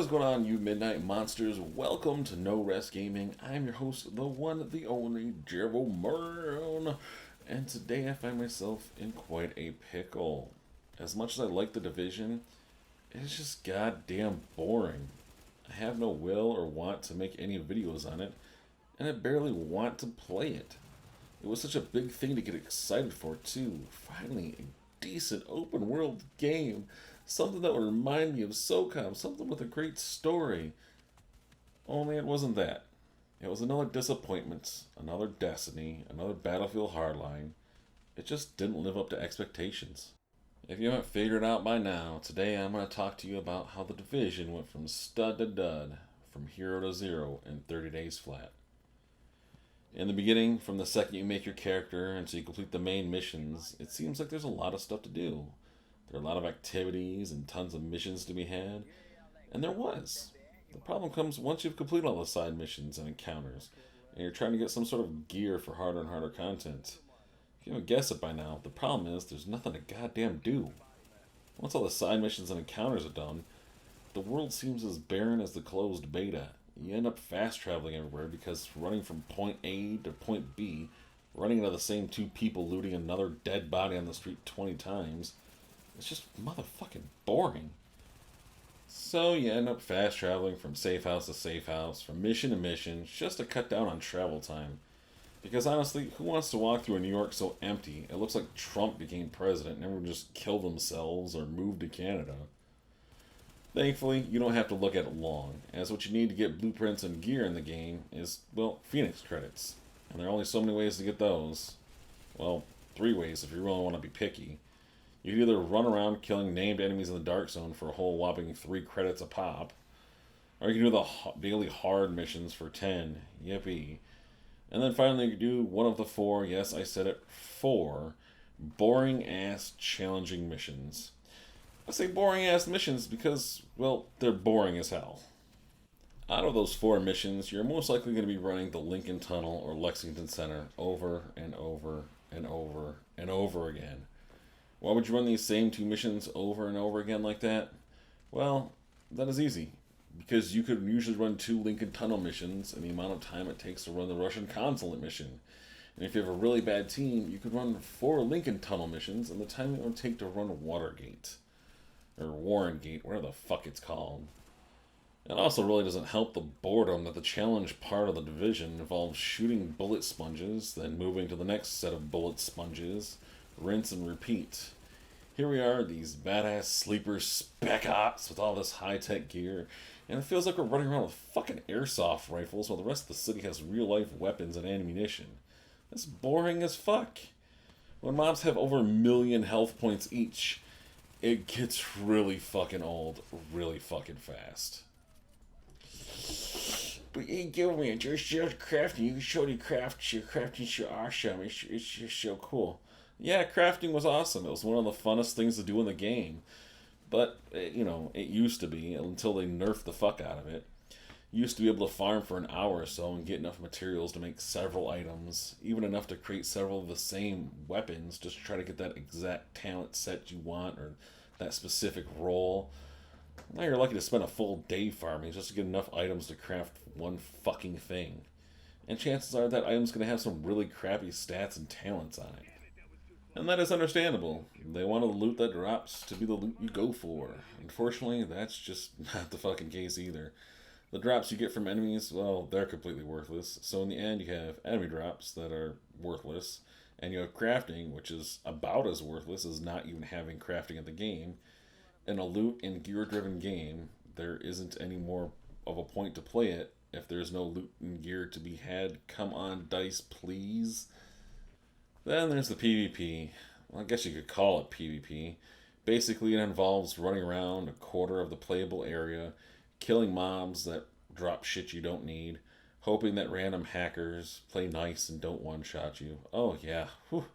What is going on, you midnight monsters? Welcome to No Rest Gaming. I'm your host, the one, the only, Jervo Murn. And today I find myself in quite a pickle. As much as I like the Division, it's just goddamn boring. I have no will or want to make any videos on it, and I barely want to play it. It was such a big thing to get excited for, too. Finally, a decent open world game. Something that would remind me of SOCOM, something with a great story. Only it wasn't that. It was another disappointment, another Destiny, another Battlefield Hardline. It just didn't live up to expectations. If you haven't figured it out by now, today I'm going to talk to you about how the Division went from stud to dud, from hero to zero in 30 days flat. In the beginning, from the second you make your character until you complete the main missions, it seems like there's a lot of stuff to do. There are a lot of activities and tons of missions to be had, and there was. The problem comes once you've completed all the side missions and encounters, and you're trying to get some sort of gear for harder and harder content. If you haven't guessed it by now, the problem is there's nothing to goddamn do. Once all the side missions and encounters are done, the world seems as barren as the closed beta. You end up fast traveling everywhere because running from point A to point B, running into the same two people looting another dead body on the street 20 times, it's just motherfucking boring. So you end up fast traveling from safe house to safe house, from mission to mission, just to cut down on travel time. Because honestly, who wants to walk through a New York so empty? It looks like Trump became president and everyone just killed themselves or moved to Canada. Thankfully, you don't have to look at it long, as what you need to get blueprints and gear in the game is, well, Phoenix credits. And there are only so many ways to get those. Well, 3 ways if you really want to be picky. You can either run around killing named enemies in the Dark Zone for a whole whopping 3 credits a pop, or you can do the daily hard missions for 10, yippee. And then finally you can do one of the 4, yes I said it, 4, boring ass challenging missions. I say boring ass missions because, well, they're boring as hell. Out of those 4 missions, you're most likely going to be running the Lincoln Tunnel or Lexington Center over and over and over and over again. Why would you run these same 2 missions over and over again like that? Well, that is easy. Because you could usually run 2 Lincoln Tunnel missions in the amount of time it takes to run the Russian consulate mission. And if you have a really bad team, you could run 4 Lincoln Tunnel missions in the time it would take to run Watergate. Or Warrengate, whatever the fuck it's called. It also really doesn't help the boredom that the challenge part of the Division involves shooting bullet sponges, then moving to the next set of bullet sponges, rinse and repeat. Here we are, these badass sleeper spec ops with all this high-tech gear, and it feels like we're running around with fucking airsoft rifles while the rest of the city has real-life weapons and ammunition. That's boring as fuck. When mobs have over 1 million health points each, it gets really fucking old really fucking fast. But you ain't giving me a just crafting. You can show the craft, your crafting so awesome. It's just so cool. Yeah, crafting was awesome. It was one of the funnest things to do in the game. But, it used to be until they nerfed the fuck out of it. You used to be able to farm for an hour or so and get enough materials to make several items, even enough to create several of the same weapons, just to try to get that exact talent set you want or that specific role. Now you're lucky to spend a full day farming just to get enough items to craft one fucking thing. And chances are that item's going to have some really crappy stats and talents on it. And that is understandable. They want the loot that drops to be the loot you go for. Unfortunately, that's just not the fucking case either. The drops you get from enemies, well, they're completely worthless. So in the end, you have enemy drops that are worthless, and you have crafting, which is about as worthless as not even having crafting in the game. In a loot and gear-driven game, there isn't any more of a point to play it if there's no loot and gear to be had. Come on, DICE, please. Then there's the PvP. Well, I guess you could call it PvP. Basically, it involves running around a quarter of the playable area, killing mobs that drop shit you don't need, hoping that random hackers play nice and don't one-shot you. Oh yeah, whew,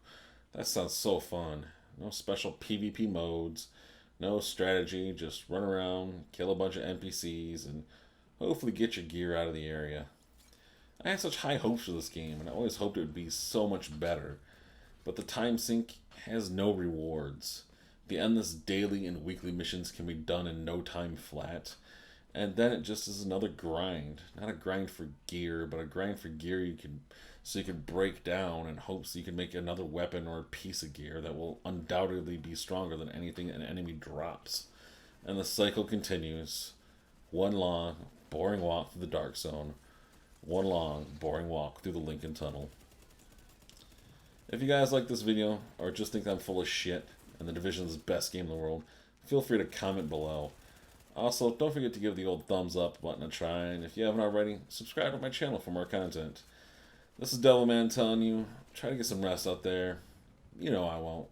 that sounds so fun. No special PvP modes, no strategy, just run around, kill a bunch of NPCs, and hopefully get your gear out of the area. I had such high hopes for this game, and I always hoped it would be so much better. But the time sink has no rewards. The endless daily and weekly missions can be done in no time flat. And then it just is another grind. Not a grind for gear, but a grind for gear you can break down in hopes you can make another weapon or a piece of gear that will undoubtedly be stronger than anything an enemy drops. And the cycle continues. One long, boring walk through the Dark Zone. One long, boring walk through the Lincoln Tunnel. If you guys like this video, or just think I'm full of shit, and the Division is the best game in the world, feel free to comment below. Also, don't forget to give the old thumbs up button a try, and if you haven't already, subscribe to my channel for more content. This is Devilman telling you, try to get some rest out there. You know I won't.